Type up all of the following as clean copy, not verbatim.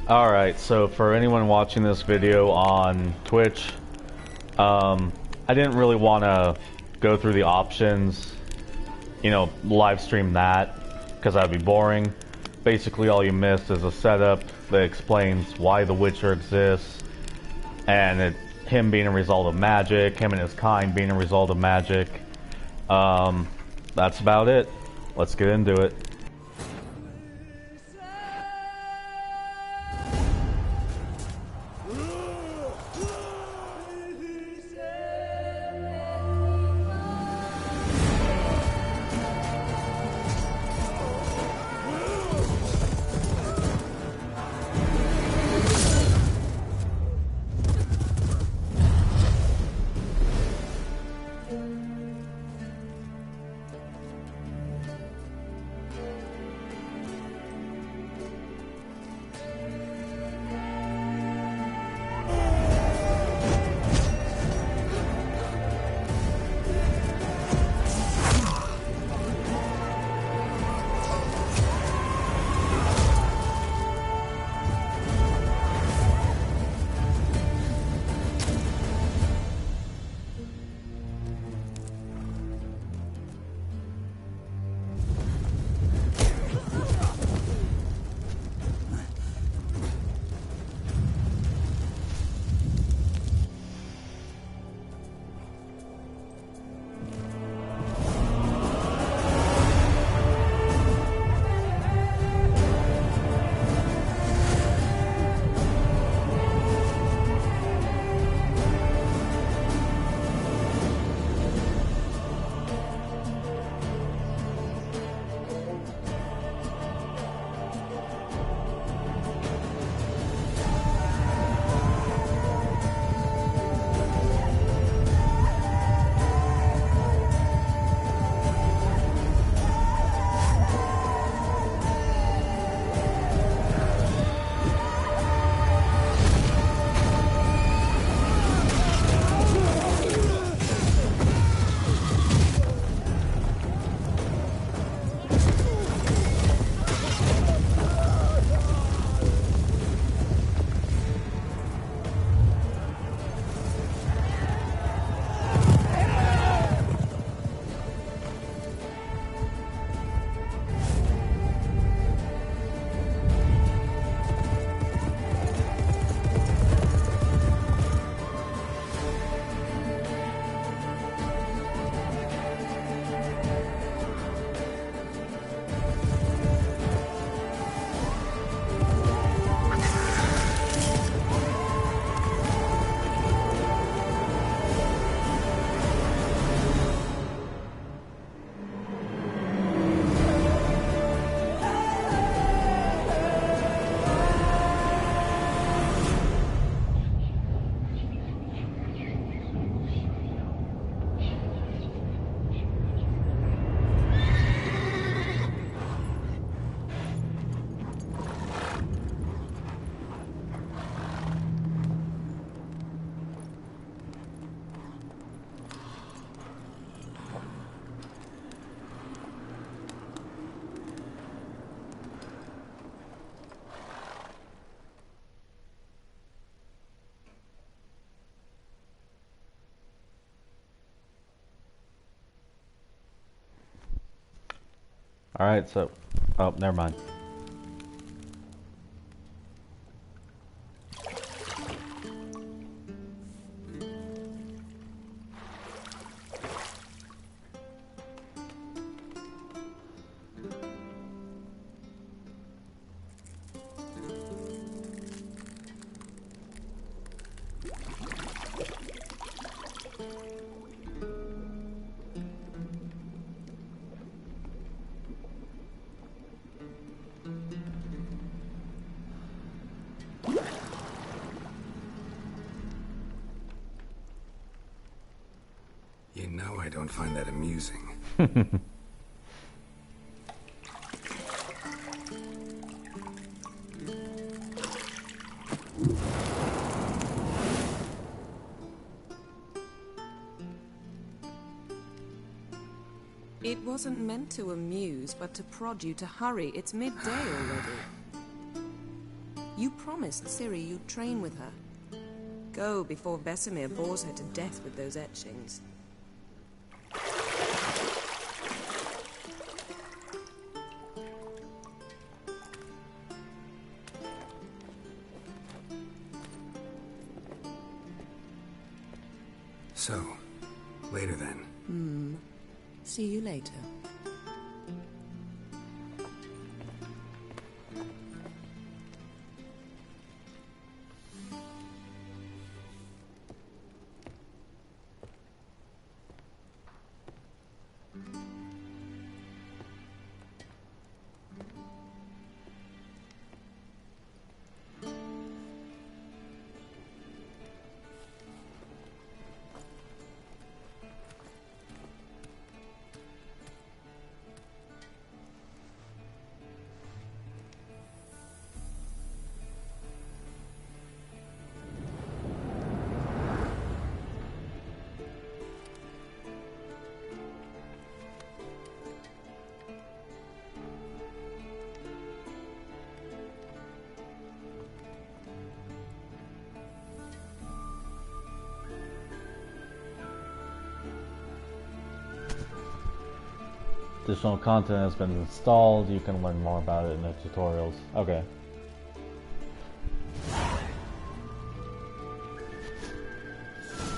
Alright, so for anyone watching this video on Twitch, I didn't really want to go through the options, you know, live stream that, because that'd be boring. Basically all you missed is a setup that explains why the Witcher exists, and him being a result of magic, him and his kind being a result of magic. That's about it. Let's get into it. Alright, so... oh, never mind. You know I don't find that amusing. It wasn't meant to amuse, but to prod you to hurry. It's midday already. You promised Ciri you'd train with her. Go before Vesemir bores her to death with those etchings. So, later then. See you later. Additional content has been installed. You can learn more about it in the tutorials. Okay.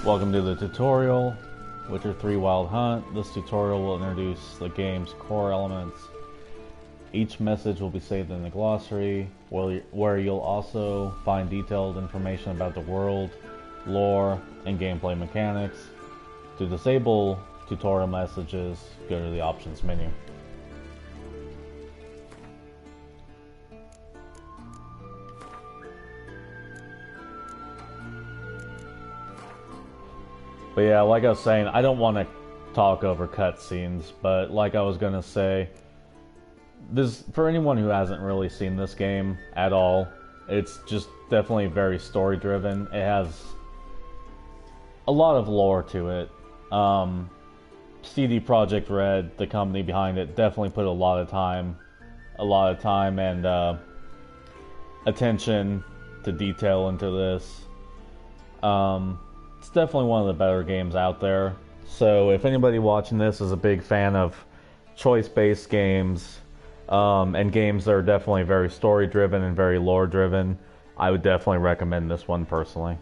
Welcome to the tutorial, Witcher 3 Wild Hunt. This tutorial will introduce the game's core elements. Each message will be saved in the glossary, where you'll also find detailed information about the world, lore, and gameplay mechanics. To disable tutorial messages, go to the options menu. But yeah, like I was saying, I don't want to talk over cutscenes, but like I was gonna say, this, for anyone who hasn't really seen this game at all, it's just definitely very story driven. It has a lot of lore to it. CD Projekt Red, the company behind it, definitely put a lot of time and attention to detail into this. It's definitely one of the better games out there. So if anybody watching this is a big fan of choice-based games, and games that are definitely very story-driven and very lore-driven, I would definitely recommend this one personally.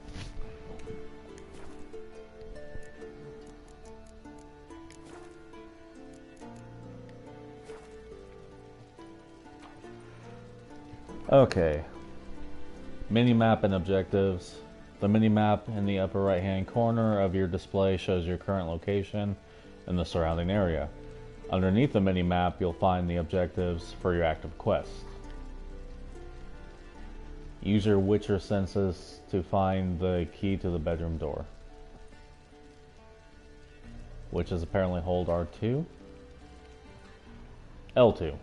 Okay, minimap and objectives. The minimap in the upper right hand corner of your display shows your current location and the surrounding area. Underneath the minimap, you'll find the objectives for your active quest. Use your Witcher senses to find the key to the bedroom door, which is apparently hold R2, L2.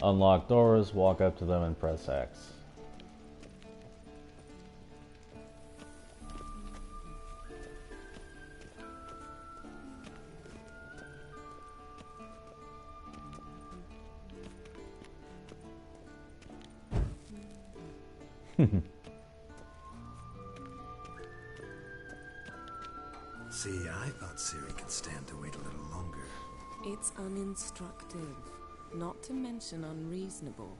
Unlock doors, walk up to them and press X. See, I thought Ciri could stand to wait a little longer. It's uninstructive, not to mention unreasonable.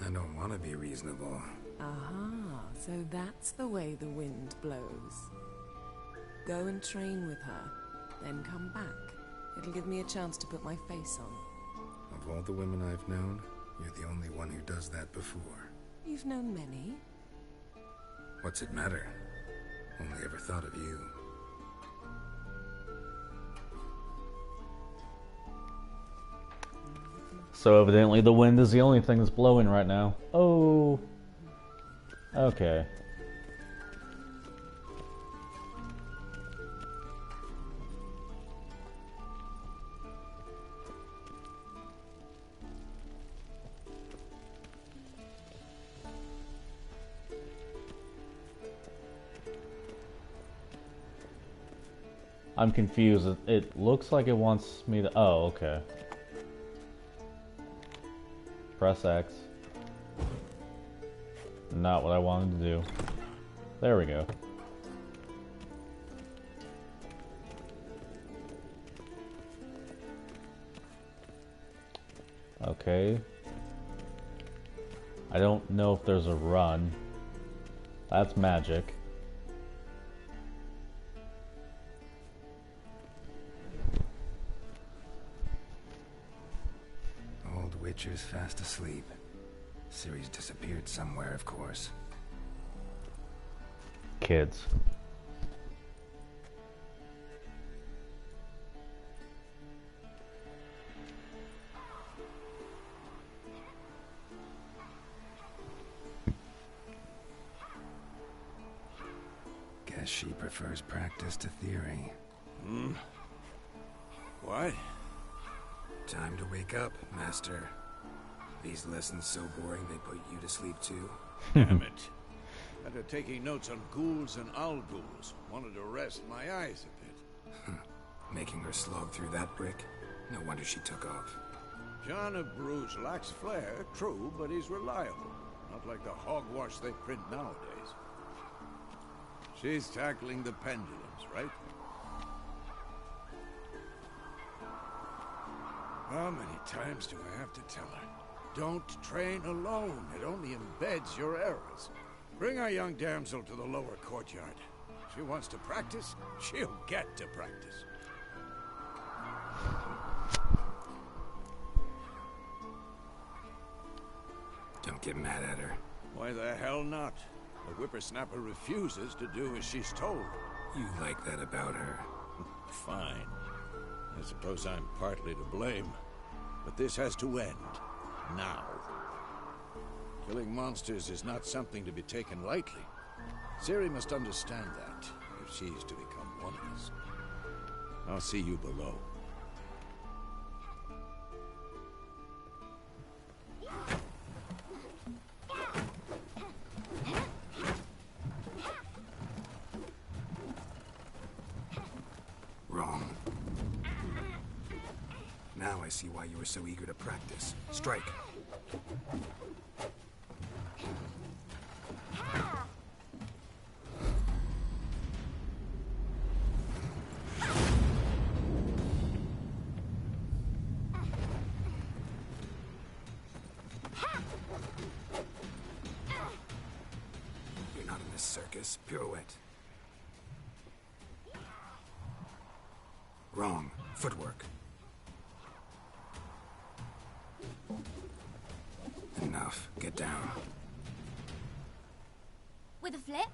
I don't want to be reasonable. Aha, so that's the way the wind blows. Go and train with her, then come back. It'll give me a chance to put my face on. Of all the women I've known, you're the only one who does that before. You've known many. What's it matter? Only ever thought of you. So evidently the wind is the only thing that's blowing right now. Oh. Okay. I'm confused. It looks like it wants me to... Oh, okay. Press X. Not what I wanted to do. There we go. Okay. I don't know if there's a run. That's magic. Old Witcher's fast asleep. Ciri's disappeared somewhere, of course. Kids. Guess she prefers practice to theory. What? Time to wake up, Master. These lessons so boring they put you to sleep too. Damn it. After taking notes on ghouls and owl ghouls, wanted to rest my eyes a bit. Making her slog through that brick? No wonder she took off. John of Bruges lacks flair, true, but he's reliable. Not like the hogwash they print nowadays. She's tackling the pendulums, right? How many times do I have to tell her? Don't train alone. It only embeds your errors. Bring our young damsel to the lower courtyard. She wants to practice, she'll get to practice. Don't get mad at her. Why the hell not? The whippersnapper refuses to do as she's told. You like that about her. Fine. I suppose I'm partly to blame. But this has to end. Now. Killing monsters is not something to be taken lightly. Ciri must understand that, if she's to become one of us. I'll see you below. Wrong. Now I see why you were so eager to practice. Strike. You're not in this circus. Pirouette. Wrong. Footwork. Enough. Get down. With a flip?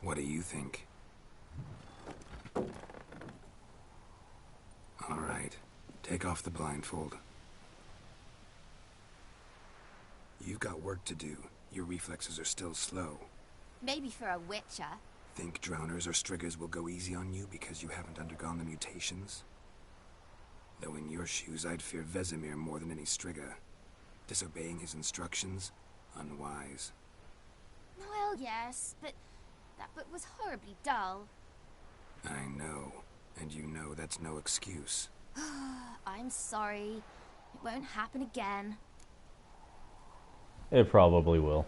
What do you think? All right. Take off the blindfold. You've got work to do. Your reflexes are still slow. Maybe for a witcher. Think drowners or striggers will go easy on you because you haven't undergone the mutations? Though in your shoes, I'd fear Vesemir more than any strigger. Disobeying his instructions? Unwise. Well, yes, but that book was horribly dull. I know. And you know that's no excuse. I'm sorry. It won't happen again. It probably will.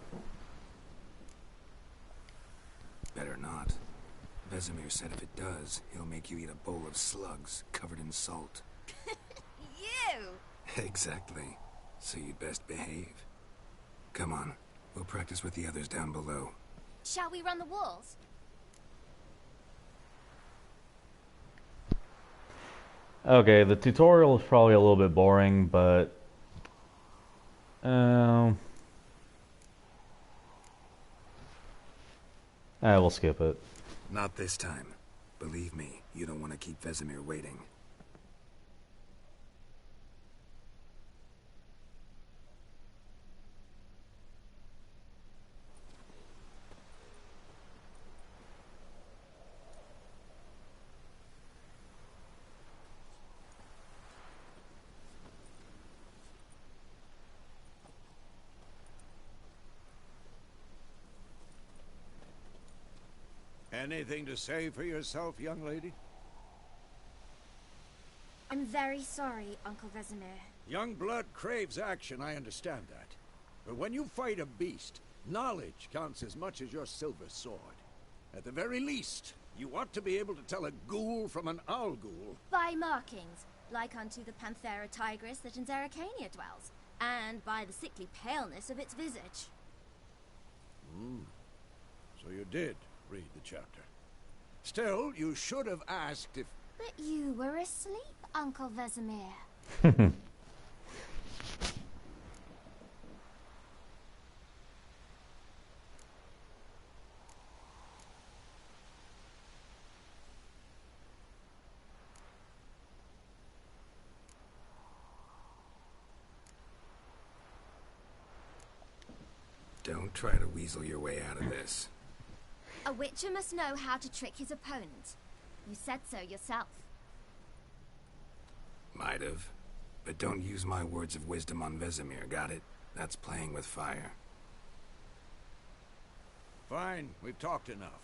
Better not. Vesemir said if it does, he'll make you eat a bowl of slugs covered in salt. You! Exactly. So you'd best behave. Come on. We'll practice with the others down below. Shall we run the walls? Okay, the tutorial is probably a little bit boring, but... we'll skip it. Not this time. Believe me, you don't want to keep Vesemir waiting. Anything to say for yourself, young lady? I'm very sorry, Uncle Vesemir. Young blood craves action, I understand that. But when you fight a beast, knowledge counts as much as your silver sword. At the very least, you ought to be able to tell a ghoul from an owl ghoul. By markings, like unto the Panthera tigris that in Zerrikania dwells, and by the sickly paleness of its visage. So you did read the chapter. Still, you should have asked if... But you were asleep, Uncle Vesemir. Don't try to weasel your way out of this. A witcher must know how to trick his opponent. You said so yourself. Might have. But don't use my words of wisdom on Vesemir, got it? That's playing with fire. Fine, we've talked enough.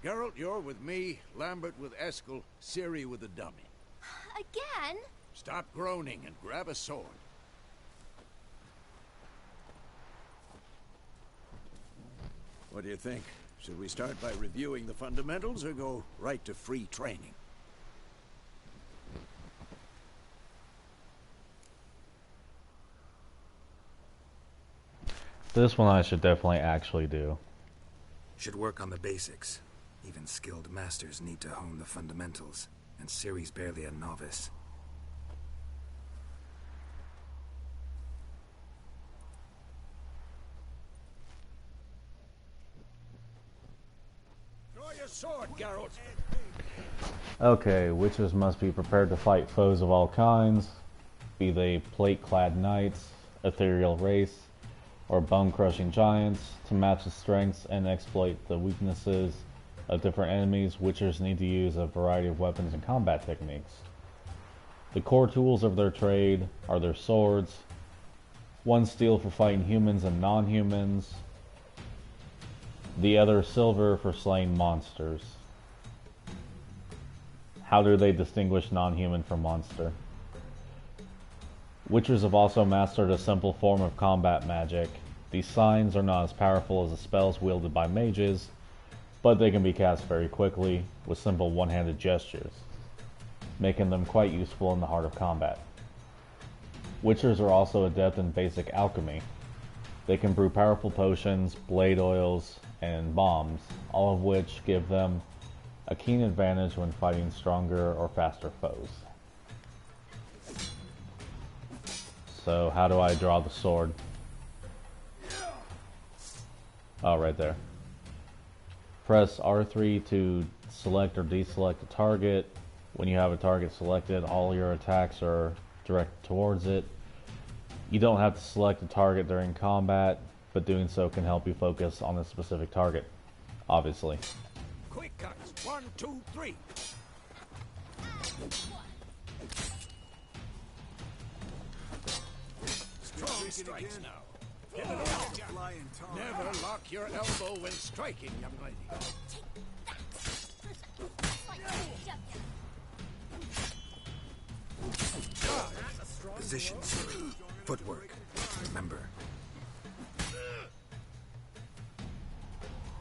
Geralt, you're with me, Lambert with Eskel, Ciri with the dummy. Again? Stop groaning and grab a sword. What do you think? Should we start by reviewing the fundamentals or go right to free training? This one I should definitely actually do. Should work on the basics. Even skilled masters need to hone the fundamentals, and Ciri's barely a novice. Draw your sword, Geralt. Okay, witches must be prepared to fight foes of all kinds, be they plate-clad knights, ethereal race, or bone-crushing giants. To match the strengths and exploit the weaknesses of different enemies, witchers need to use a variety of weapons and combat techniques. The core tools of their trade are their swords, one steel for fighting humans and non-humans, the other silver for slaying monsters. How do they distinguish non-human from monster? Witchers have also mastered a simple form of combat magic. These signs are not as powerful as the spells wielded by mages, but they can be cast very quickly with simple one-handed gestures, making them quite useful in the heart of combat. Witchers are also adept in basic alchemy. They can brew powerful potions, blade oils, and bombs, all of which give them a keen advantage when fighting stronger or faster foes. So how do I draw the sword? Oh, right there. Press R3 to select or deselect a target. When you have a target selected, all your attacks are directed towards it. You don't have to select a target during combat, but doing so can help you focus on a specific target, obviously. Quick cuts. 1, 2, 3. Strong strikes now. Never lock your elbow when striking, young lady. Position, Ciri. Footwork. Remember.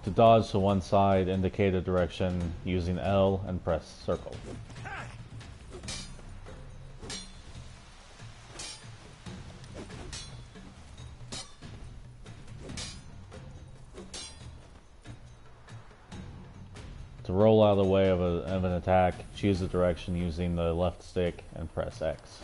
To dodge to one side, indicate a direction using L and press circle. To roll out of the way of an attack, choose the direction using the left stick and press X.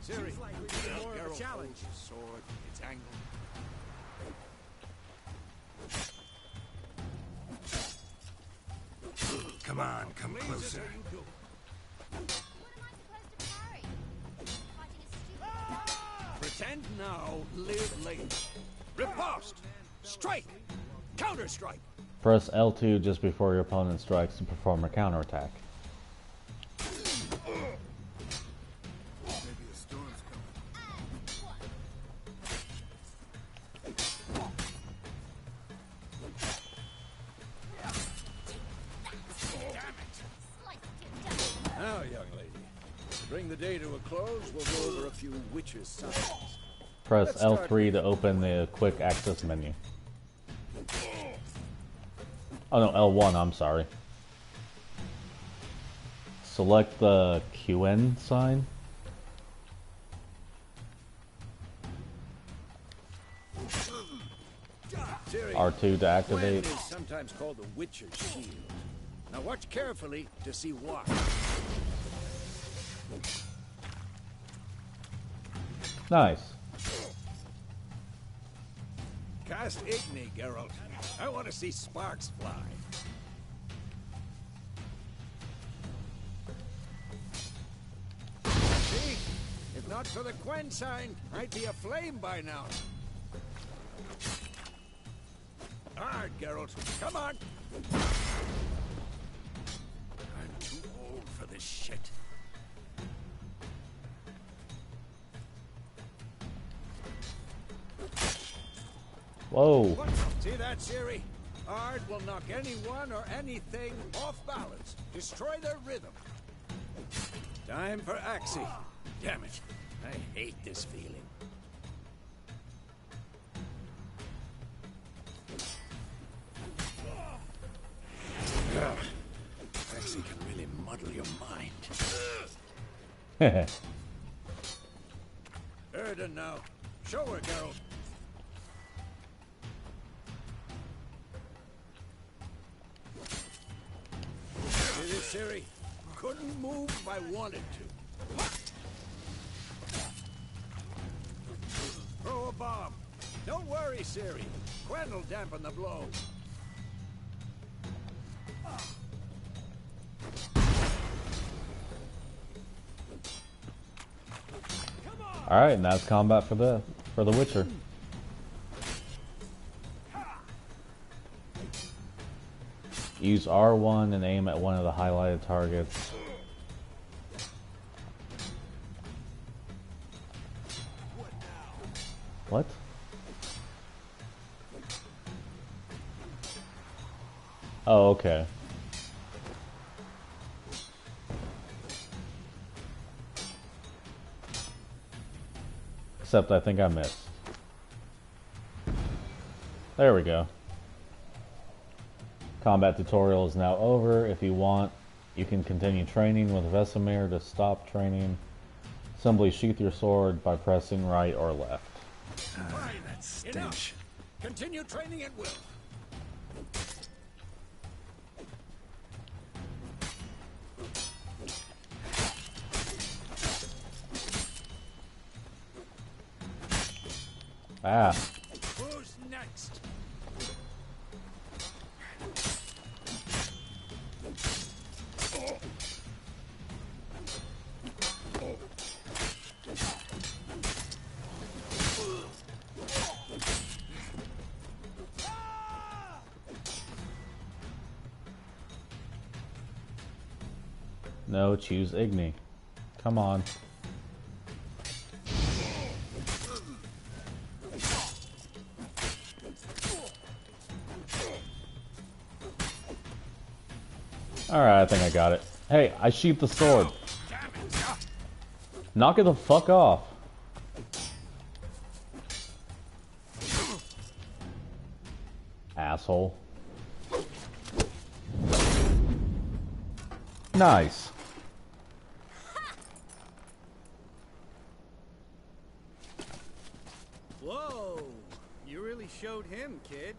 Ciri, Geralt holds his sword, its angle. Come on, come Please, closer. there you go. What am I supposed to carry? Fighting a stupid dog? Pretend now, live later. Riposte! Strike! Counter-strike! Press L2 just before your opponent strikes to perform a counterattack. bring the day to a close, we'll go over a few witches' signs. Press Let's start L3 to open the quick access menu. Oh no, L1, I'm sorry. Select the QN sign. Siri, R2 to activate. Gwen is sometimes called the Witcher's Shield. Now watch carefully to see why. Nice. Cast Igni, Geralt. I want to see sparks fly. See? If not for the Gwen sign, I'd be aflame by now. Hard, Geralt. Come on. I'm too old for this shit. Whoa. See that, Siri? Ard will knock anyone or anything off balance. Destroy their rhythm. Time for Axie. Damn it. I hate this feeling. Axie can really muddle your mind. Erden now. Show her, Geralt. See this, Siri? Couldn't move if I wanted to. Throw a bomb. Don't worry, Siri. Gwen will dampen the blow. Alright, now it's combat for the Witcher. Use R1 and aim at one of the highlighted targets. What? Oh, okay. Except I think I missed. There we go. Combat tutorial is now over. If you want, you can continue training with Vesemir. To stop training, simply sheath your sword by pressing right or left. That stench. Enough. Continue training at will. Ah. Who's next? No, choose Igni. Come on. Alright, I think I got it. Hey, I sheathed the sword. Knock it the fuck off. Asshole. Nice. Whoa! You really showed him, kid.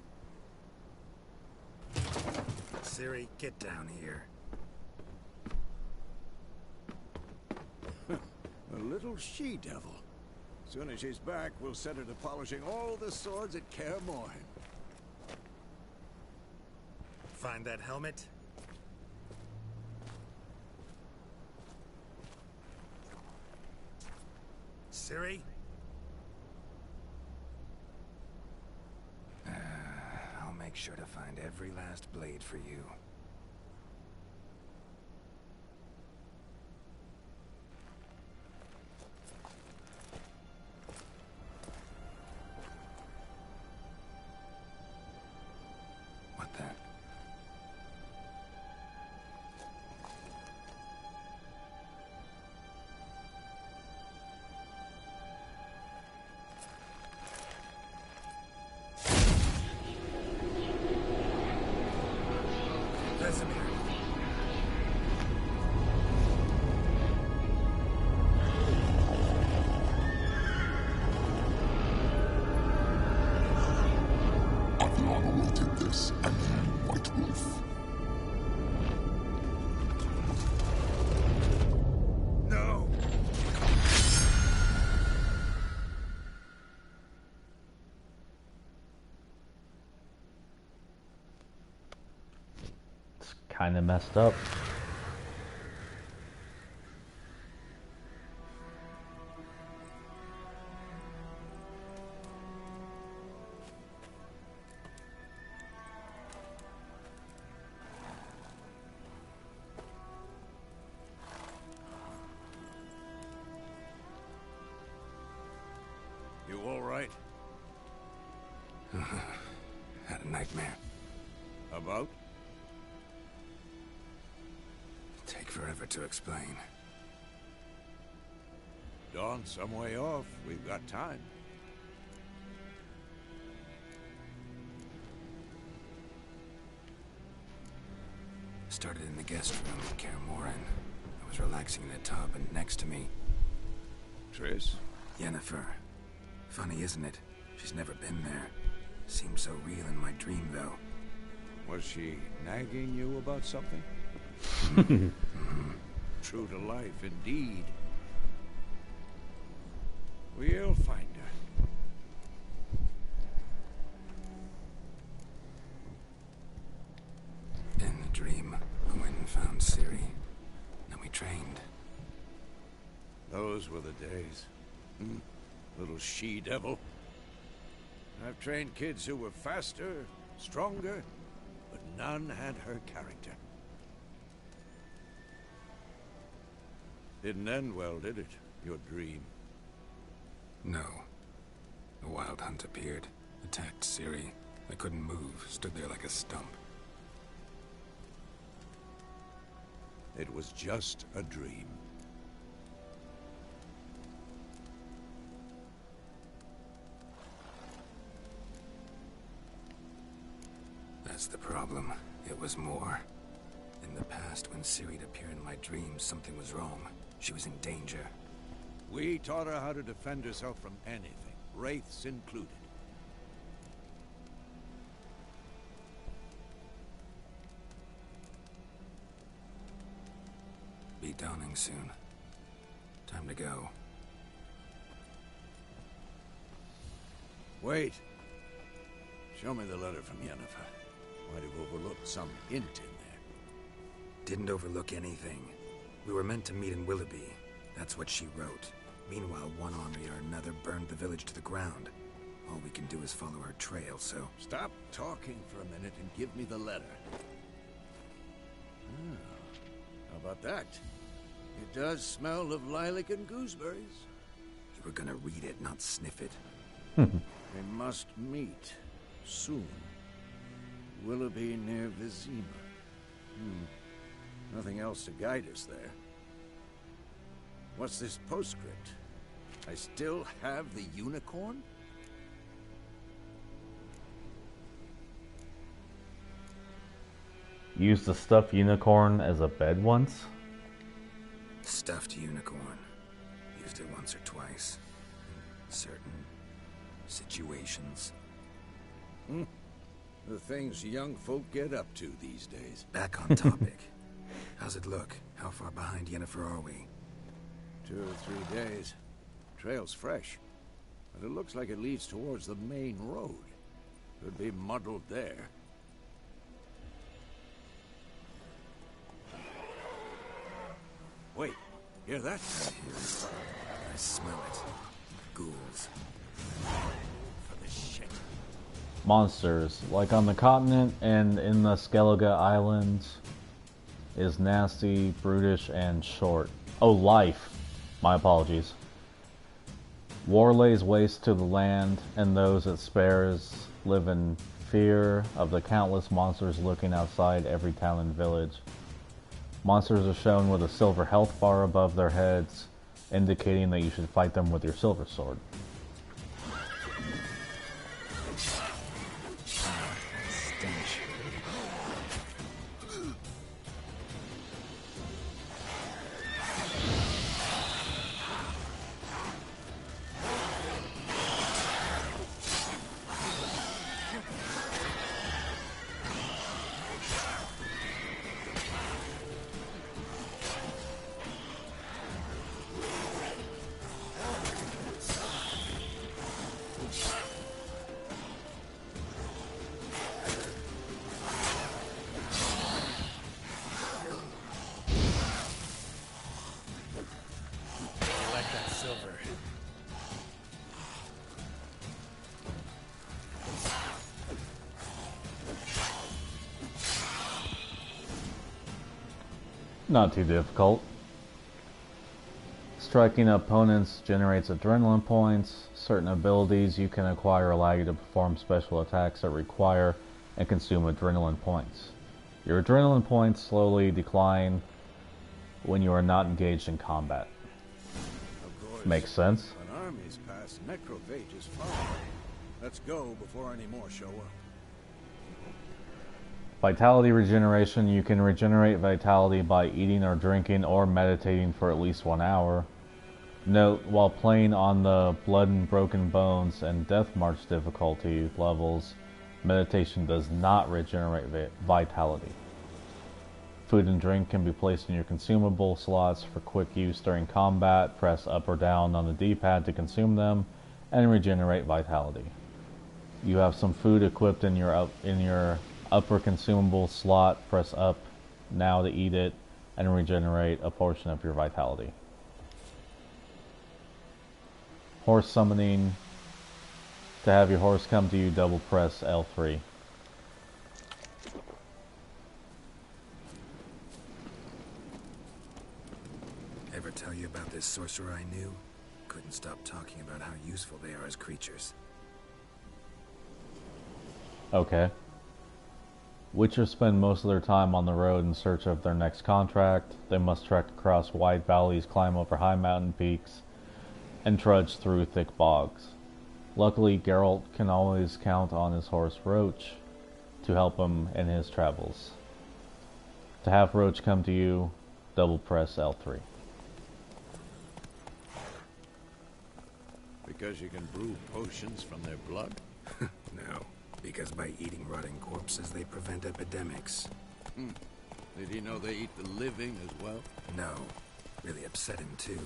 Siri, get down here. A little she-devil. Soon as she's back, we'll set her to polishing all the swords at Kaer Morhen. Find that helmet? Siri? I'll make sure to find every last blade for you. What the? monolithic this and White Wolf. No! It's kind of messed up. You all right? Had a nightmare. About? Take forever to explain. Dawn's some way off. We've got time. Started in the guest room at Kaer Morhen. I was relaxing in a tub, and next to me, Triss? Yennefer. Funny, isn't it? She's never been there. Seemed so real in my dream, though. Was she nagging you about something? True to life, indeed. We'll find her. In the dream, I went and found Ciri. Then we trained. Those were the days. Little she-devil. I've trained kids who were faster, stronger, but none had her character. Didn't end well, did it? Your dream? No. A wild hunt appeared, attacked Ciri. I couldn't move, stood there like a stump. It was just a dream. That's the problem. It was more. In the past, when Ciri'd appear in my dreams, something was wrong. She was in danger. We taught her how to defend herself from anything, wraiths included. Be dawning soon. Time to go. Wait. Show me the letter from Yennefer. Might have overlooked some hint in there. Didn't overlook anything. We were meant to meet in Willoughby. That's what she wrote. Meanwhile, one army or another burned the village to the ground. All we can do is follow her trail, so... Stop talking for a minute and give me the letter. How about that? It does smell of lilac and gooseberries. You were gonna read it, not sniff it. They must meet soon. Willoughby near Vizima. Nothing else to guide us there. What's this postscript? I still have the unicorn? Used the stuffed unicorn as a bed once? Stuffed unicorn. Used it once or twice. In certain situations. The things young folk get up to these days. Back on topic. How's it look? How far behind Yennefer are we? 2 or 3 days. Trail's fresh. But it looks like it leads towards the main road. Could be muddled there. Wait, hear that? I hear it. I smell it. Ghouls. For the shit. Monsters, like on the continent and in the Skellige Islands, is nasty, brutish, and short. Oh, life. My apologies. War lays waste to the land, and those it spares live in fear of the countless monsters lurking outside every town and village. Monsters are shown with a silver health bar above their heads, indicating that you should fight them with your silver sword. Stench. Not too difficult. Striking opponents generates adrenaline points. Certain abilities you can acquire allow you to perform special attacks that require and consume adrenaline points. Your adrenaline points slowly decline when you are not engaged in combat. Of course, Makes sense. an army's past, necrophages follow. Let's go before any more show up. Vitality regeneration. You can regenerate vitality by eating or drinking or meditating for at least 1 hour. Note, while playing on the Blood and Broken Bones and Death March difficulty levels, meditation does not regenerate vitality. Food and drink can be placed in your consumable slots for quick use during combat. Press up or down on the D-pad to consume them and regenerate vitality. You have some food equipped in your upper consumable slot. Press up now to eat it and regenerate a portion of your vitality. Horse summoning. To have your horse come to you, double press L3. Ever tell you about this sorcerer I knew? Couldn't stop talking about how useful they are as creatures. Okay. Witchers spend most of their time on the road in search of their next contract. They must trek across wide valleys, climb over high mountain peaks, and trudge through thick bogs. Luckily, Geralt can always count on his horse Roach to help him in his travels. To have Roach come to you, double press L3. Because you can brew potions from their blood? No, because by eating rotting corpses, they prevent epidemics. Did he know they eat the living as well? No, really upset him too.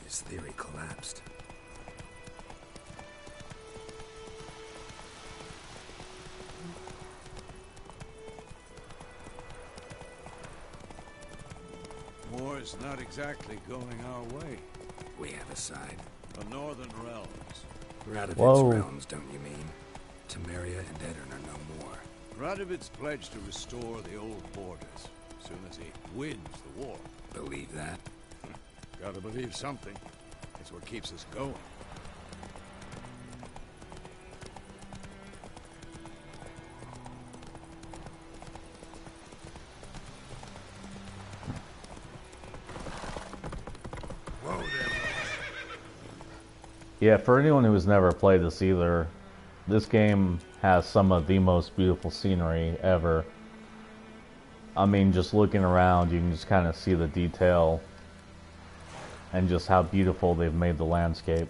His theory collapsed. War's not exactly going our way. We have a side. The Northern Realms. Radovid's Whoa. realms, don't you mean? Temeria and Edirn are no more. Radovid's pledged to restore the old borders as soon as he wins the war. Believe that? Gotta believe something. It's what keeps us going. Whoa there. Yeah, for anyone who has never played this either, this game has some of the most beautiful scenery ever. I mean, just looking around, you can just kind of see the detail and just how beautiful they've made the landscape.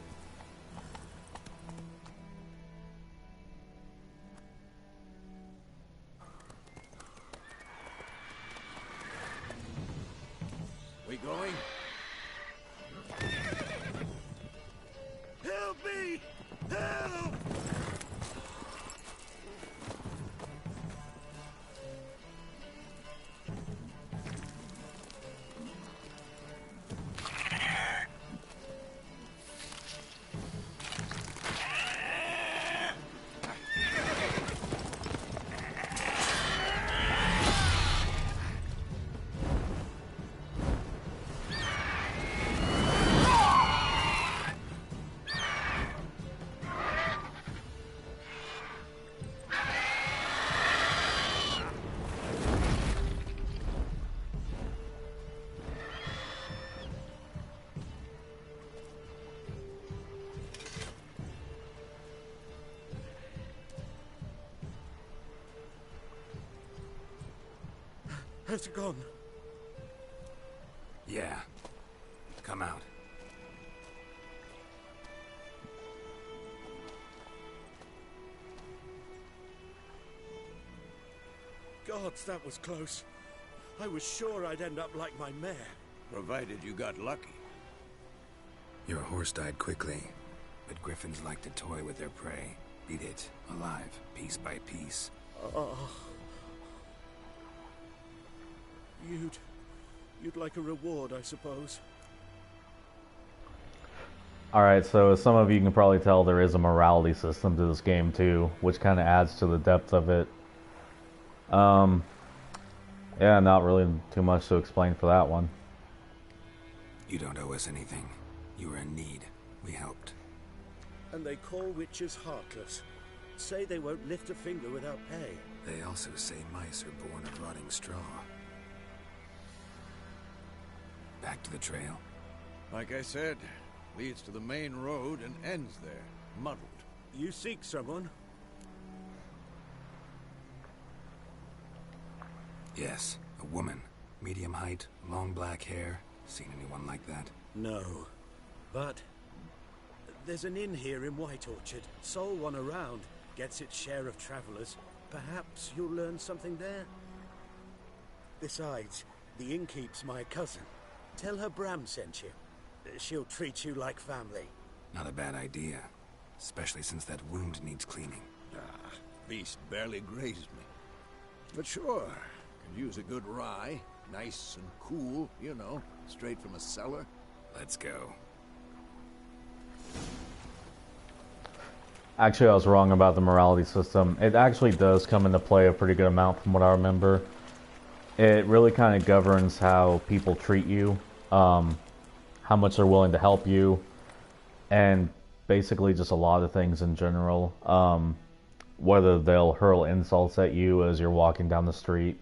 We going? Help me! Help! Has it gone? Yeah. Come out. Gods, that was close. I was sure I'd end up like my mare. Provided you got lucky. Your horse died quickly, but griffins like to toy with their prey. Eat it, alive, piece by piece. Oh. You'd like a reward, I suppose. Alright, so as some of you can probably tell, there is a morality system to this game too, which kind of adds to the depth of it. Yeah, not really too much to explain for that one. You don't owe us anything. You were in need. We helped. And they call witches heartless. Say they won't lift a finger without pay. They also say mice are born of rotting straw. Back to the trail? Like I said, leads to the main road and ends there, muddled. You seek someone? Yes, a woman. Medium height, long black hair. Seen anyone like that? No. But there's an inn here in White Orchard. Sole one around. Gets its share of travelers. Perhaps you'll learn something there? Besides, the innkeep's my cousin. Tell her Bram sent you. She'll treat you like family. Not a bad idea. Especially since that wound needs cleaning. Ah, beast barely grazed me. But sure, could use a good rye. Nice and cool, you know, straight from a cellar. Let's go. Actually, I was wrong about the morality system. It actually does come into play a pretty good amount from what I remember. It really kind of governs how people treat you, how much they're willing to help you, and basically just a lot of things in general. Whether they'll hurl insults at you as you're walking down the street,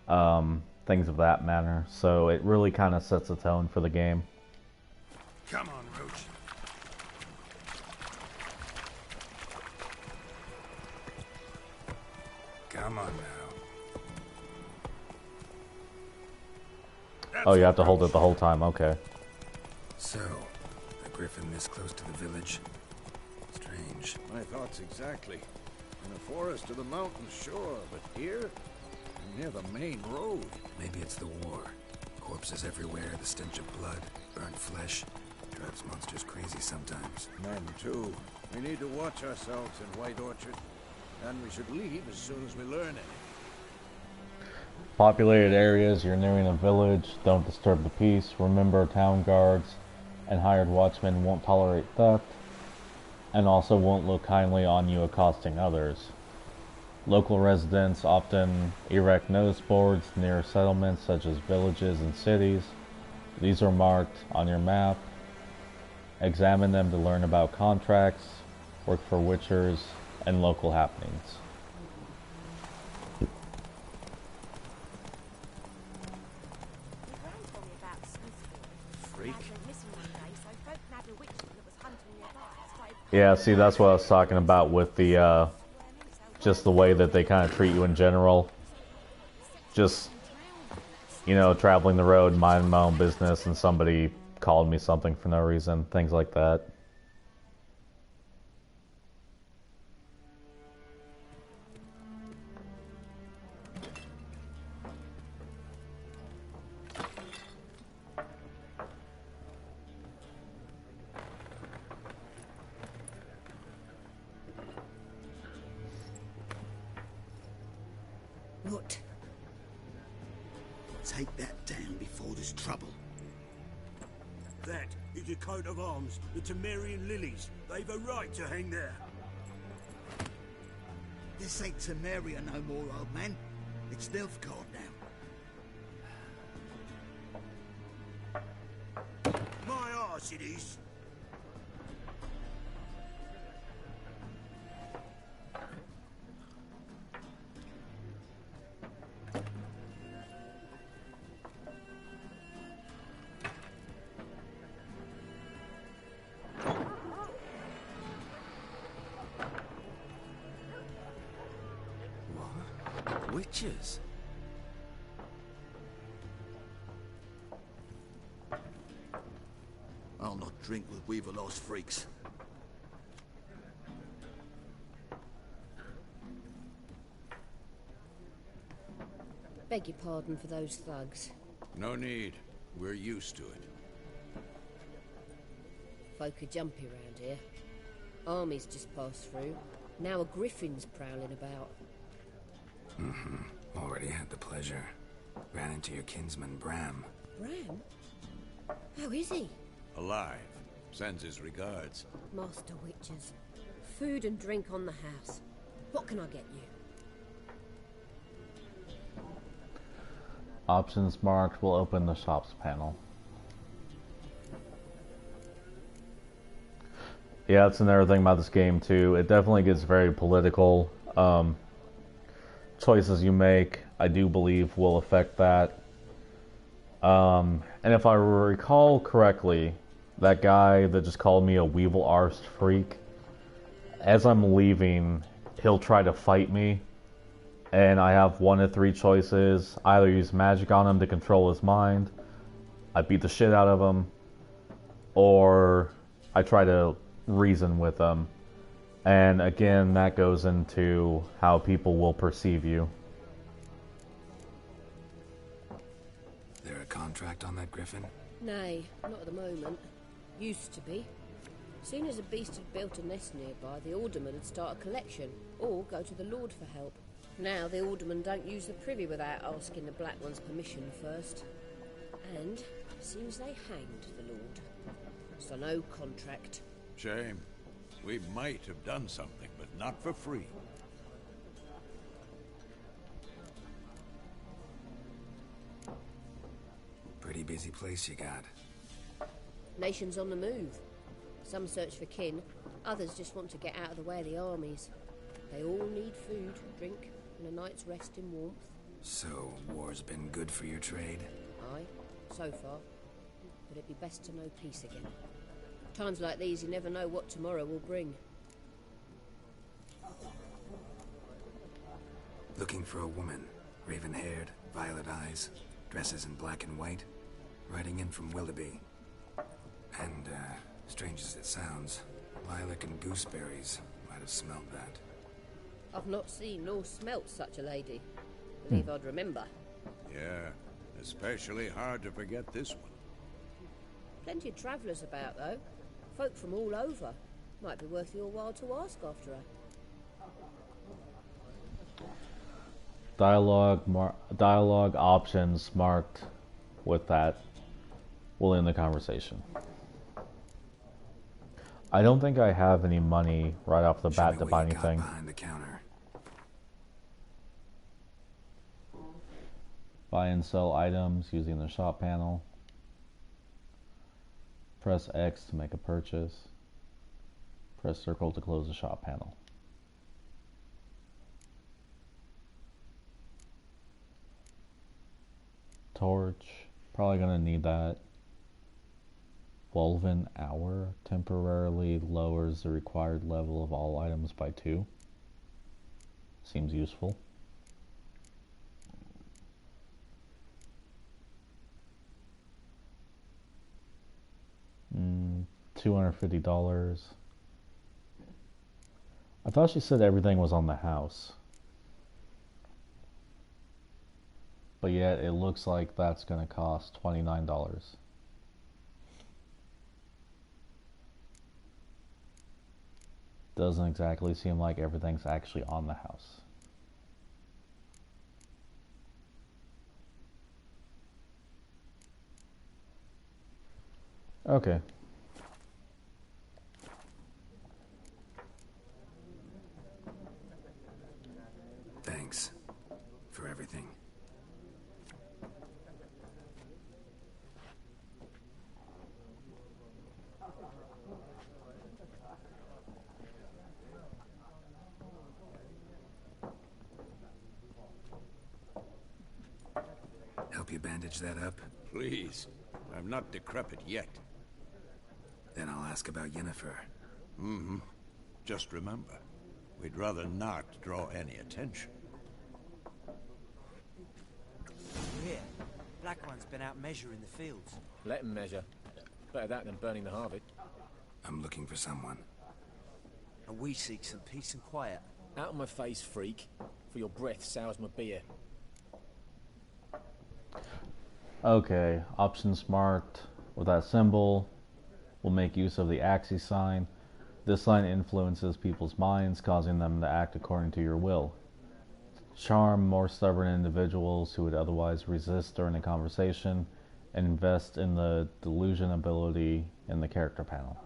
things of that manner. So it really kind of sets the tone for the game. Come on, Roach. Come on now. Oh, you have to hold it the whole time, okay. So, a griffin this close to the village? Strange. My thoughts exactly. In a forest to the mountains, sure, but here? Near the main road. Maybe it's the war. Corpses everywhere, the stench of blood, burnt flesh. Drives monsters crazy sometimes. Men, too. We need to watch ourselves in White Orchard. And we should leave as soon as we learn anything. Populated areas, you're nearing a village, don't disturb the peace. Remember, town guards and hired watchmen won't tolerate theft, and also won't look kindly on you accosting others. Local residents often erect notice boards near settlements such as villages and cities. These are marked on your map. Examine them to learn about contracts, work for witchers, and local happenings. Freak. Yeah, see, that's what I was talking about with the, just the way that they kind of treat you in general. Just, you know, traveling the road, minding my own business, and somebody called me something for no reason, things like that. What? Take that down before there's trouble. That is a coat of arms, the Temerian lilies. They've a right to hang there. This ain't Temeria no more, old man. It's Nilfgaard now. My arse it is. Witches? I'll not drink with Weaverlost freaks. Beg your pardon for those thugs. No need. We're used to it. Folk are jumpy round here. Armies just passed through. Now a griffin's prowling about. Already had the pleasure. Ran into your kinsman, Bram. Bram? How is he? Alive. Sends his regards. Master witches. Food and drink on the house. What can I get you? Options marked will open the shops panel. Yeah, that's another thing about this game too. It definitely gets very political. Choices you make, I do believe, will affect that. And if I recall correctly, that guy that just called me a weevil-arsed freak, as I'm leaving, he'll try to fight me. And I have one of three choices. I either use magic on him to control his mind, I beat the shit out of him, or I try to reason with him. And again, that goes into how people will perceive you. There a contract on that griffin? Nay, not at the moment. Used to be. Soon as a beast had built a nest nearby, the alderman would start a collection, or go to the lord for help. Now the aldermen don't use the privy without asking the Black One's permission first. And seems they hanged the lord. So no contract. Shame. We might have done something, but not for free. Pretty busy place you got. Nations on the move. Some search for kin, others just want to get out of the way of the armies. They all need food, drink, and a night's rest in warmth. So, war's been good for your trade? Aye, so far. But it'd be best to know peace again. Times like these, you never know what tomorrow will bring. Looking for a woman. Raven-haired, violet eyes, dresses in black and white. Riding in from Willoughby. And, strange as it sounds, lilac and gooseberries might have smelled that. I've not seen nor smelt such a lady. Believe I'd remember. Yeah, especially hard to forget this one. Plenty of travellers about, though. Folk from all over. Might be worth your while to ask after her. Dialogue options marked with that will end the conversation. I don't think I have any money right off the bat to buy anything. Behind the counter. Buy and sell items using the shop panel. Press X to make a purchase. Press circle to close the shop panel. Torch, probably gonna need that. Woven hour temporarily lowers the required level of all items by 2. Seems useful. $250. I thought she said everything was on the house. But yet it looks like that's going to cost $29. Doesn't exactly seem like everything's actually on the house. Okay. Thanks for everything. Help you bandage that up? Please. I'm not decrepit yet. Then I'll ask about Yennefer. Mm-hmm. Just remember, we'd rather not draw any attention. Here, Black One's been out measuring the fields. Let him measure. Better that than burning the harvest. I'm looking for someone. And we seek some peace and quiet. Out of my face, freak. For your breath sours my beer. Okay, options marked with that symbol. We'll make use of the Axis sign. This sign influences people's minds, causing them to act according to your will. Charm more stubborn individuals who would otherwise resist during a conversation, and invest in the delusion ability in the character panel.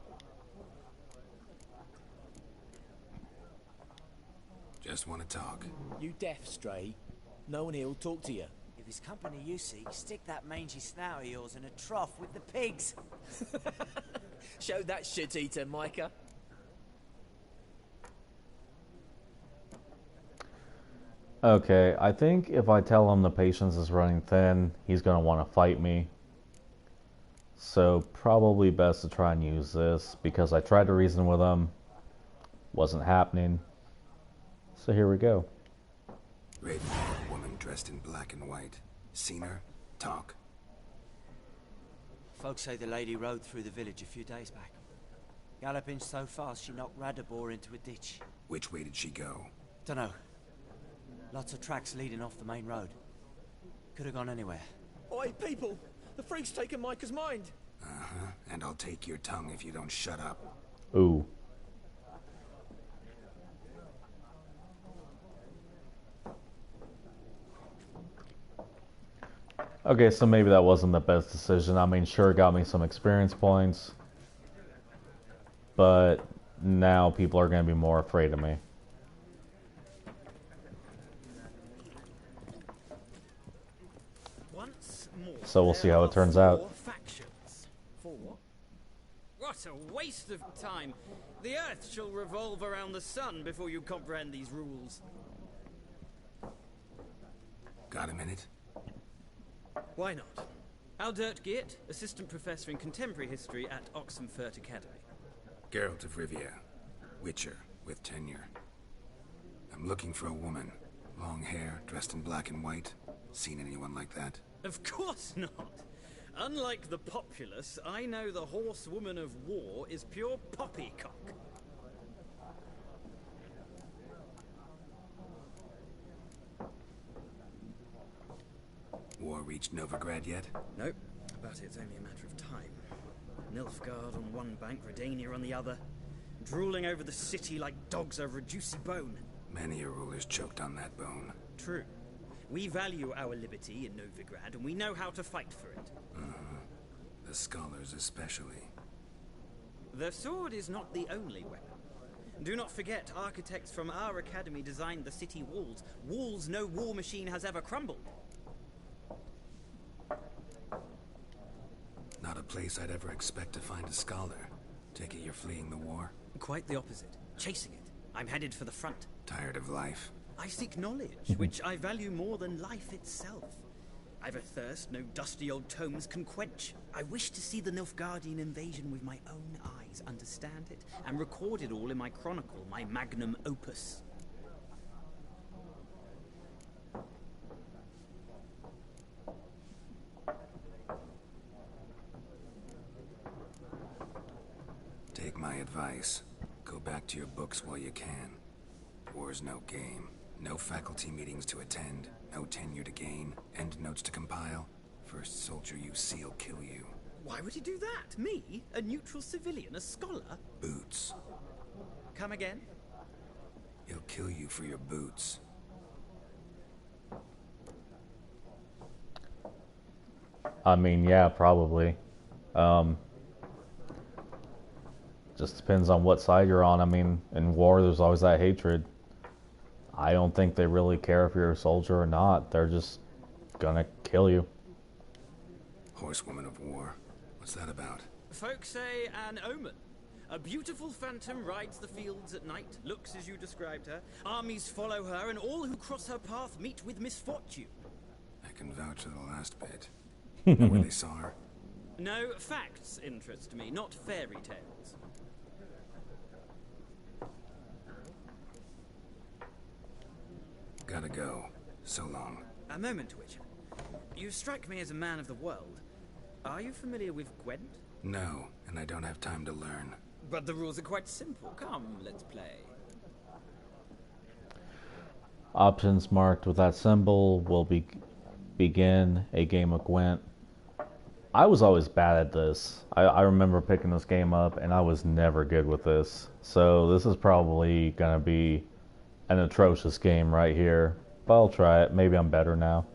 Just want to talk. You deaf, Stray? No one here will talk to you. If this company you seek, stick that mangy snout of yours in a trough with the pigs. Show that shit-eater, Micah. Okay, I think if I tell him the patience is running thin, he's going to want to fight me. So probably best to try and use this, because I tried to reason with him. Wasn't happening. So here we go. Raven-haired woman dressed in black and white. Seen her? Talk. Folks say the lady rode through the village a few days back. Galloping so fast she knocked Radabor into a ditch. Which way did she go? Dunno. Lots of tracks leading off the main road. Could have gone anywhere. Oi, people! The freak's taken Micah's mind! Uh-huh, and I'll take your tongue if you don't shut up. Ooh. Okay, so maybe that wasn't the best decision. I mean, sure, it got me some experience points. But now people are going to be more afraid of me. So we'll see how it turns out. Factions. For what? What a waste of time. The Earth shall revolve around the sun before you comprehend these rules. Got a minute? Why not? Aldert Geert, Assistant Professor in Contemporary History at Oxenfurt Academy. Geralt of Rivia. Witcher, with tenure. I'm looking for a woman. Long hair, dressed in black and white. Seen anyone like that? Of course not. Unlike the populace, I know the horsewoman of war is pure poppycock. War reached Novigrad yet? Nope, but it's only a matter of time. Nilfgaard on one bank, Redania on the other, drooling over the city like dogs over a juicy bone. Many a ruler's choked on that bone. True. We value our liberty in Novigrad, and we know how to fight for it. The scholars especially. The sword is not the only weapon. Do not forget, architects from our academy designed the city walls. Walls no war machine has ever crumbled. Not a place I'd ever expect to find a scholar. Take it you're fleeing the war? Quite the opposite. Chasing it. I'm headed for the front. Tired of life? I seek knowledge, which I value more than life itself. I've a thirst no dusty old tomes can quench. I wish to see the Nilfgaardian invasion with my own eyes, understand it, and record it all in my chronicle, my magnum opus. Take my advice. Go back to your books while you can. War's no game. No faculty meetings to attend. No tenure to gain. End notes to compile. First soldier you see'll kill you. Why would he do that? Me? A neutral civilian? A scholar? Boots. Come again? He'll kill you for your boots. I mean, yeah, probably. Just depends on what side you're on. I mean, in war, there's always that hatred. I don't think they really care if you're a soldier or not. They're just gonna kill you. Horsewoman of war. What's that about? Folks say an omen. A beautiful phantom rides the fields at night, looks as you described her. Armies follow her, and all who cross her path meet with misfortune. I can vouch for the last bit. Know where they saw her? No, facts interest me, not fairy tales. Gotta go. So long. A moment, Witcher. You strike me as a man of the world. Are you familiar with Gwent? No, and I don't have time to learn. But the rules are quite simple. Come, let's play. Options marked with that symbol will begin a game of Gwent. I was always bad at this. I remember picking this game up, and I was never good with this. So this is probably going to be an atrocious game right here. But I'll try it. Maybe I'm better now.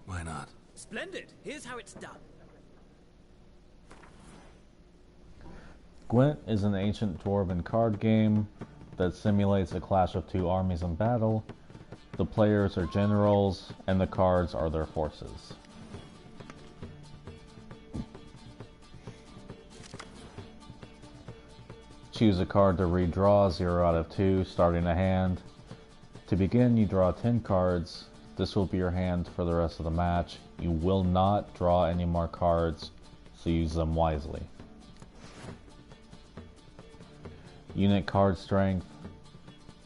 Why not? Splendid. Here's how it's done. Gwent is an ancient dwarven card game that simulates a clash of two armies in battle. The players are generals, and the cards are their forces. Choose a card to redraw, 0 out of 2, starting a hand. To begin, you draw 10 cards. This will be your hand for the rest of the match. You will not draw any more cards, so use them wisely. Unit card strength.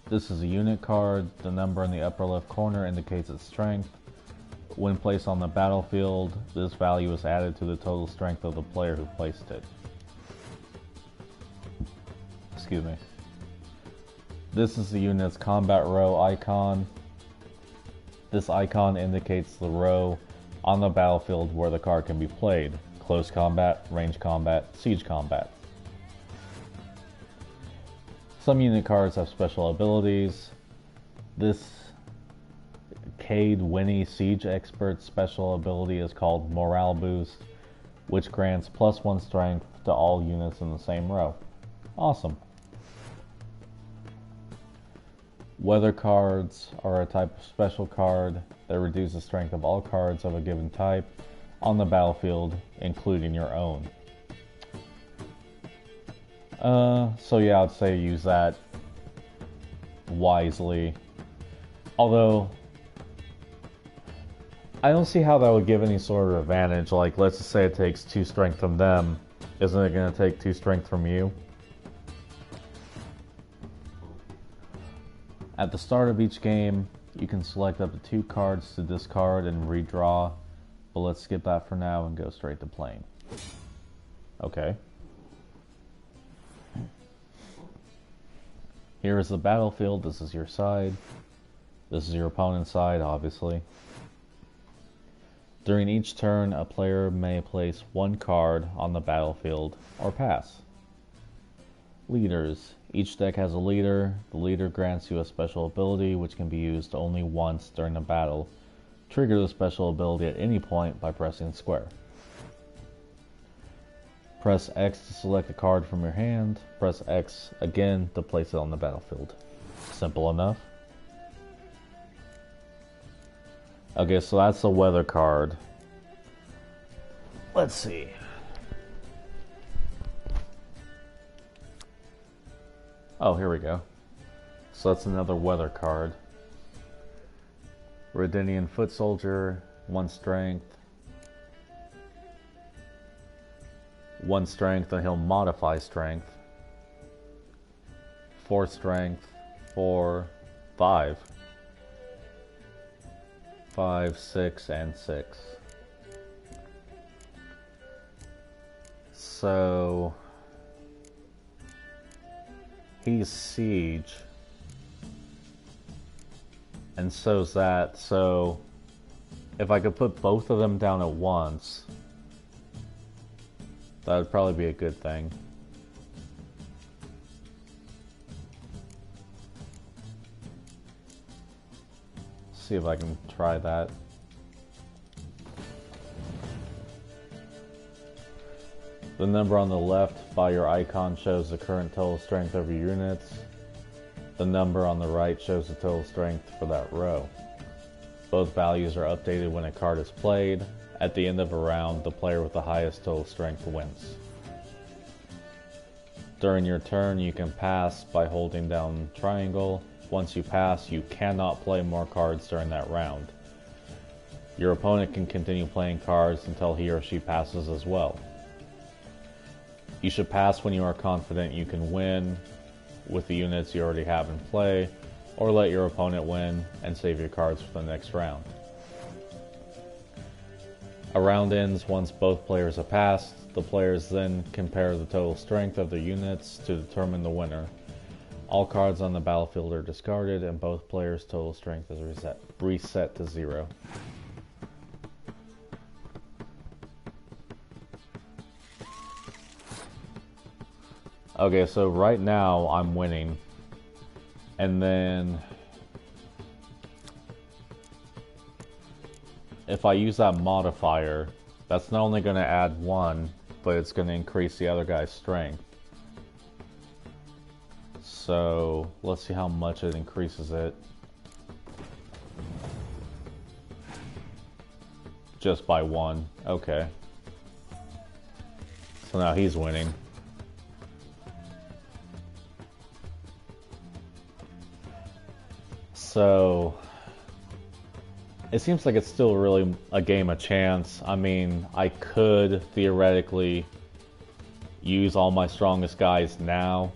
This is a unit card. The number in the upper left corner indicates its strength. When placed on the battlefield, this value is added to the total strength of the player who placed it. Excuse me. This is the unit's combat row icon. This icon indicates the row on the battlefield where the card can be played. Close combat, range combat, siege combat. Some unit cards have special abilities. This Cade Winnie Siege Expert special ability is called Morale Boost, which grants +1 strength to all units in the same row. Awesome. Weather cards are a type of special card that reduces the strength of all cards of a given type on the battlefield, including your own. So yeah, I'd say use that wisely. Although, I don't see how that would give any sort of advantage. Like, let's just say it takes 2 strength from them. Isn't it going to take 2 strength from you? At the start of each game, you can select up to 2 cards to discard and redraw. But let's skip that for now and go straight to playing. Okay. Here is the battlefield. This is your side. This is your opponent's side, obviously. During each turn, a player may place 1 card on the battlefield or pass. Leaders. Each deck has a leader. The leader grants you a special ability which can be used only once during a battle. Trigger the special ability at any point by pressing square. Press X to select a card from your hand. Press X again to place it on the battlefield. Simple enough. Okay, so that's the weather card. Let's see. Oh, here we go. So that's another weather card. Redinian Foot Soldier, 1 strength. 1 strength, and he'll modify strength. 4 strength, 4, 5. 5, 6, and 6. So he's siege, and so's that. So if I could put both of them down at once, that would probably be a good thing. See if I can try that. The number on the left by your icon shows the current total strength of your units. The number on the right shows the total strength for that row. Both values are updated when a card is played. At the end of a round, the player with the highest total strength wins. During your turn, you can pass by holding down triangle. Once you pass, you cannot play more cards during that round. Your opponent can continue playing cards until he or she passes as well. You should pass when you are confident you can win with the units you already have in play, or let your opponent win and save your cards for the next round. A round ends once both players have passed. The players then compare the total strength of their units to determine the winner. All cards on the battlefield are discarded and both players' total strength is reset to 0. Okay, so right now I'm winning. And then if I use that modifier, that's not only going to add 1, but it's going to increase the other guy's strength. So let's see how much it increases it. Just by one. Okay. So now he's winning. So it seems like it's still really a game of chance. I mean, I could theoretically use all my strongest guys now,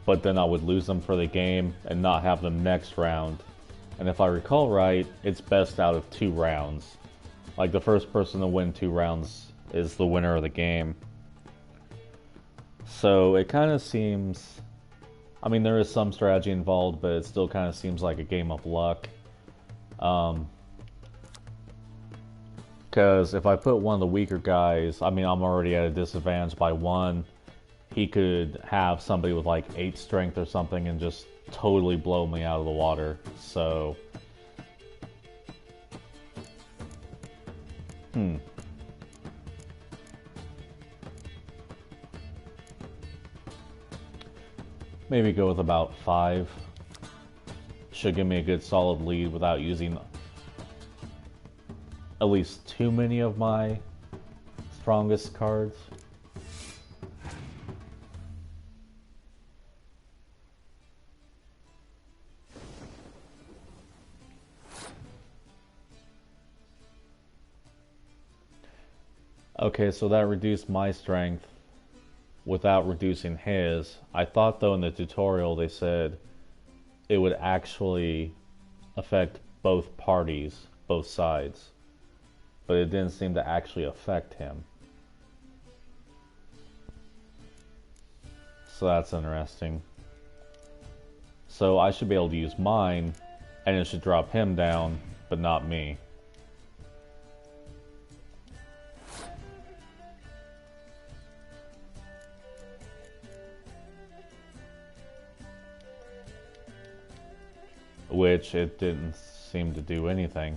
but then I would lose them for the game and not have them next round. And if I recall right, it's best out of 2 rounds. Like, the first person to win 2 rounds is the winner of the game. So it kind of seems... I mean, there is some strategy involved, but it still kind of seems like a game of luck. Because if I put one of the weaker guys, I mean, I'm already at a disadvantage by 1. He could have somebody with like 8 strength or something and just totally blow me out of the water. So... Maybe go with about 5. Should give me a good solid lead without using at least too many of my strongest cards. Okay, so that reduced my strength without reducing his. I thought though in the tutorial they said it would actually affect both parties, both sides. But it didn't seem to actually affect him. So that's interesting. So I should be able to use mine, and it should drop him down, but not me. Which it didn't seem to do anything.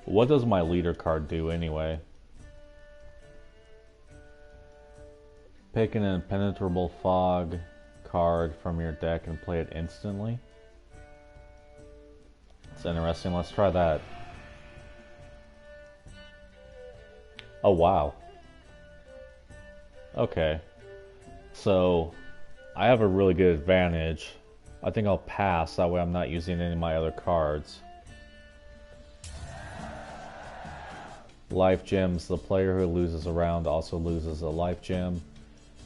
What does my leader card do anyway? Pick an impenetrable fog card from your deck and play it instantly. It's interesting. Let's try that. Oh, wow. Okay. So, I have a really good advantage. I think I'll pass, that way I'm not using any of my other cards. Life gems. The player who loses a round also loses a life gem.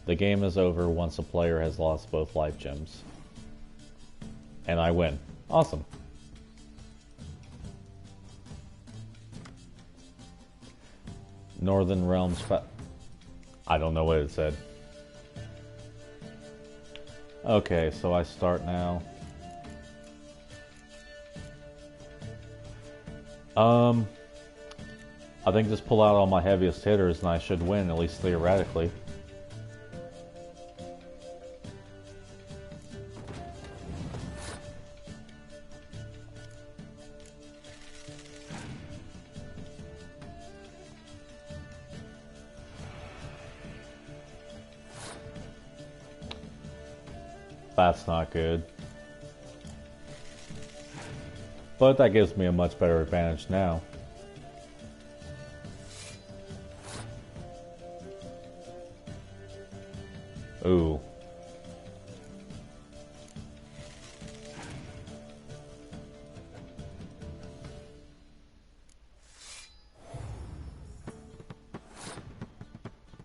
The game is over once a player has lost both life gems. And I win. Awesome. Northern Realms... I don't know what it said. Okay, so I start now. I think just pull out all my heaviest hitters and I should win, at least theoretically. That's not good. But that gives me a much better advantage now. Ooh.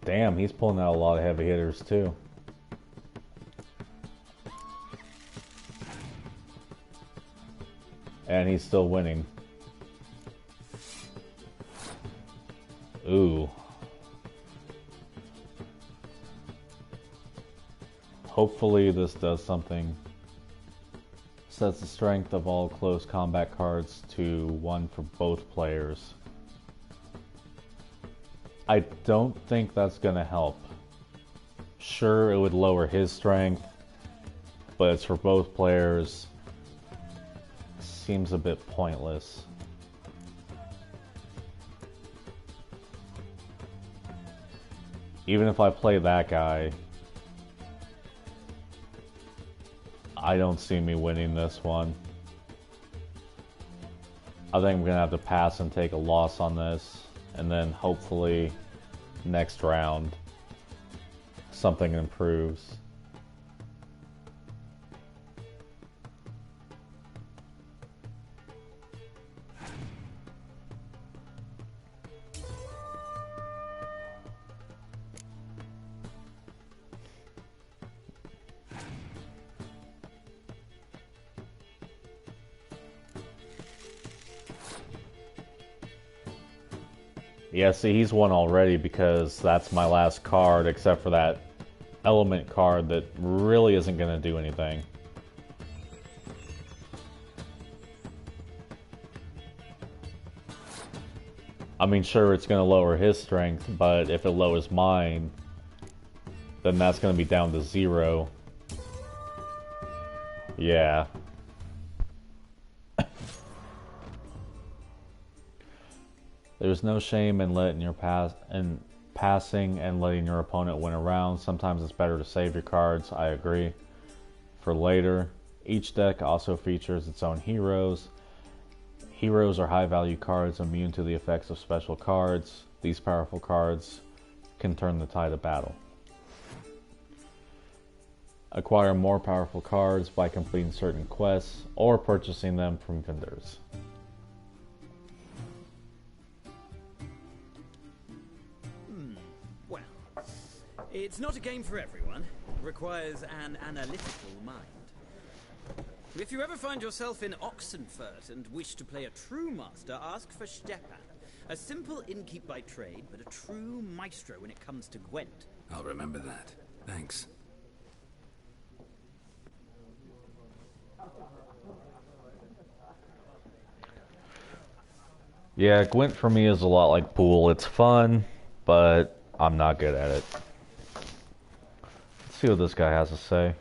Damn, he's pulling out a lot of heavy hitters too. And he's still winning. Ooh. Hopefully this does something. Sets the strength of all close combat cards to 1 for both players. I don't think that's gonna help. Sure, it would lower his strength, but it's for both players. Seems a bit pointless. Even if I play that guy, I don't see me winning this one. I think I'm gonna have to pass and take a loss on this, and then hopefully next round something improves. Yeah, see, he's won already because that's my last card, except for that element card that really isn't going to do anything. I mean, sure, it's going to lower his strength, but if it lowers mine, then that's going to be down to 0. Yeah. There's no shame in letting your passing and letting your opponent win a round. Sometimes it's better to save your cards. I agree. For later, each deck also features its own heroes. Heroes are high-value cards immune to the effects of special cards. These powerful cards can turn the tide of battle. Acquire more powerful cards by completing certain quests or purchasing them from vendors. It's not a game for everyone. It requires an analytical mind. If you ever find yourself in Oxenfurt and wish to play a true master, ask for Stepan. A simple innkeep by trade, but a true maestro when it comes to Gwent. I'll remember that. Thanks. Yeah, Gwent for me is a lot like pool. It's fun, but I'm not good at it. Let's see what this guy has to say.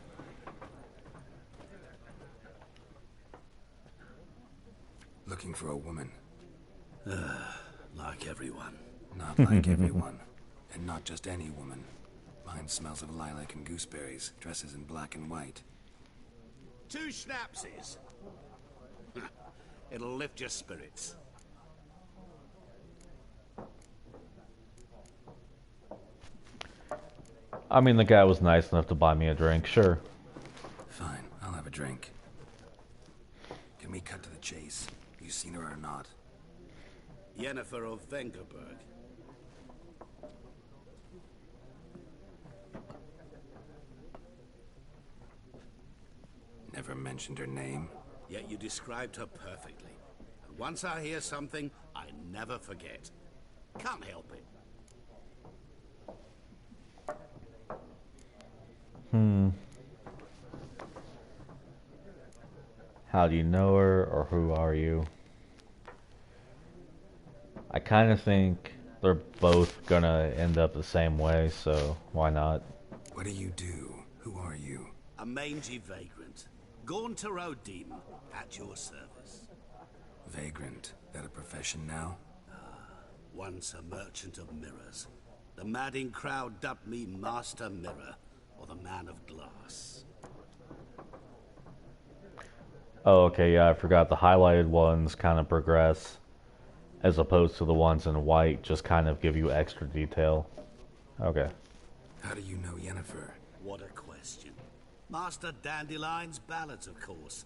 Looking for a woman. Like everyone. Not like everyone. And not just any woman. Mine smells of lilac and gooseberries, dresses in black and white. 2 schnapsies. It'll lift your spirits. I mean, the guy was nice enough to buy me a drink, sure. Fine, I'll have a drink. Can we cut to the chase? You seen her or not? Yennefer of Vengerberg. Never mentioned her name. Yet you described her perfectly. And once I hear something, I never forget. Can't help it. How do you know her, or who are you? I kind of think they're both gonna end up the same way, so why not? What do you do? Who are you? A mangy vagrant. Gaunter demon at your service. Vagrant. That a profession now? Once a merchant of mirrors. The madding crowd dubbed me Master Mirror, or the Man of Glass. Oh, okay, yeah, I forgot the highlighted ones kind of progress, as opposed to the ones in white just kind of give you extra detail. Okay. How do you know Yennefer? What a question. Master Dandelion's ballads, of course.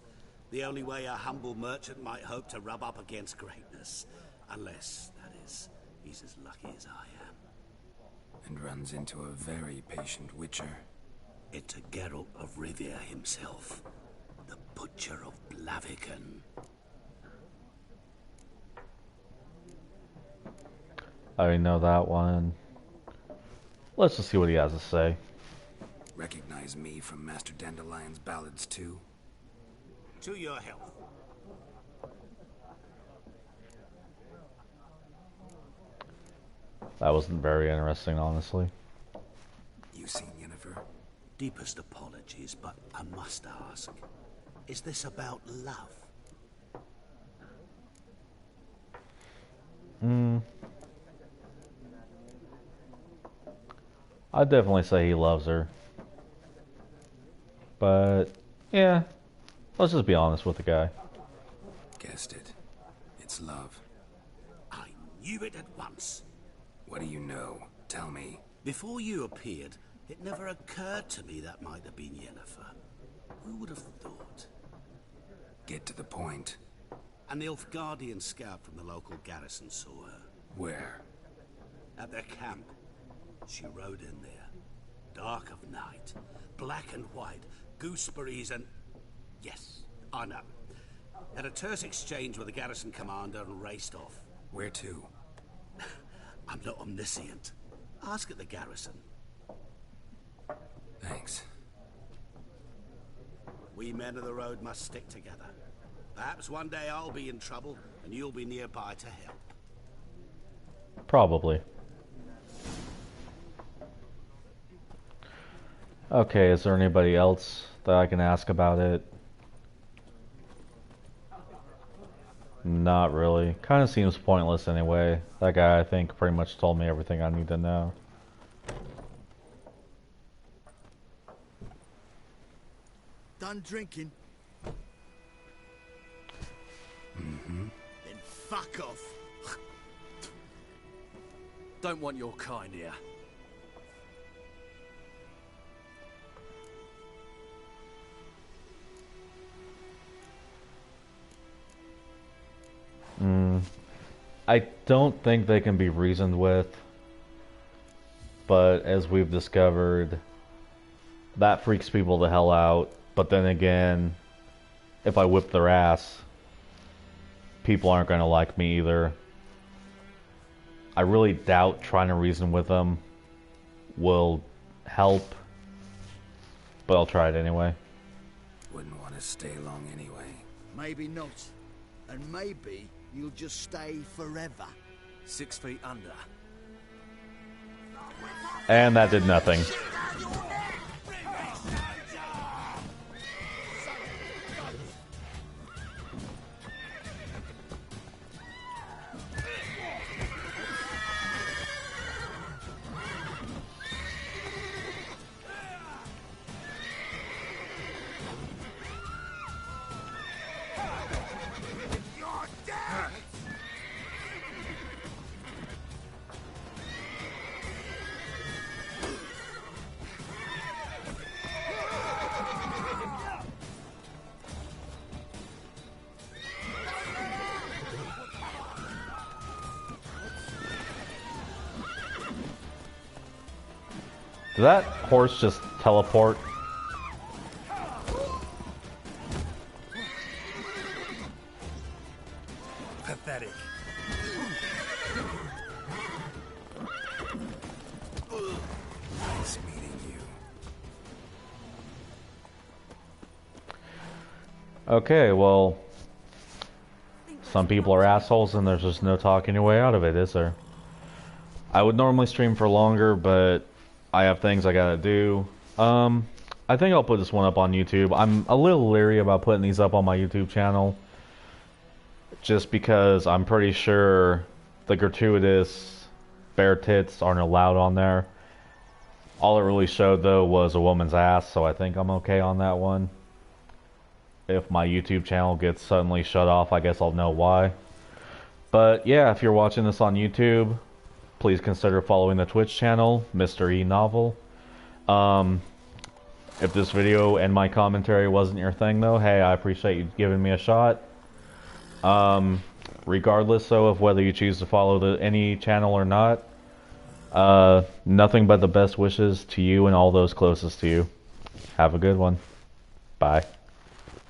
The only way a humble merchant might hope to rub up against greatness. Unless, that is, he's as lucky as I am. And runs into a very patient witcher. It's a Geralt of Rivia himself. The Butcher of Blaviken. I already know that one. Let's just see what he has to say. Recognize me from Master Dandelion's ballads too? To your health. That wasn't very interesting, honestly. You seen Yennefer? Deepest apologies, but I must ask. Is this about love? I'd definitely say he loves her. But, yeah. Let's just be honest with the guy. Guessed it. It's love? I knew it at once. What do you know? Tell me. Before you appeared, it never occurred to me that might have been Yennefer. Who would have thought? Get to the point. An Nilfgaardian scout from the local garrison saw her. Where? At their camp. She rode in there. Dark of night. Black and white. Gooseberries and... Yes, I know. Had a terse exchange with the garrison commander and raced off. Where to? I'm not omniscient. Ask at the garrison. Thanks. We men of the road must stick together. Perhaps one day I'll be in trouble, and you'll be nearby to help. Probably. Okay, is there anybody else that I can ask about it? Not really. Kind of seems pointless anyway. That guy, I think, pretty much told me everything I need to know. Done drinking? Mm-hmm. Then fuck off. Don't want your kind here. I don't think they can be reasoned with, but as we've discovered, that freaks people the hell out. But then again, if I whip their ass, people aren't going to like me either. I really doubt trying to reason with them will help, but I'll try it anyway. Wouldn't want to stay long anyway. Maybe not. And maybe you'll just stay forever. 6 feet under. And that did nothing. Did that horse just teleport? Pathetic. Nice meeting you. Okay, well, some people are assholes and there's just no talking your way out of it, is there? I would normally stream for longer, but I have things I gotta do. I think I'll put this one up on YouTube. I'm a little leery about putting these up on my YouTube channel, just because I'm pretty sure the gratuitous bare tits aren't allowed on there. All it really showed, though, was a woman's ass, so I think I'm okay on that one. If my YouTube channel gets suddenly shut off, I guess I'll know why. But yeah, if you're watching this on YouTube, please consider following the Twitch channel, Mr. E Novel. If this video and my commentary wasn't your thing, though, hey, I appreciate you giving me a shot. Regardless, though, of whether you choose to follow any channel or not, nothing but the best wishes to you and all those closest to you. Have a good one. Bye.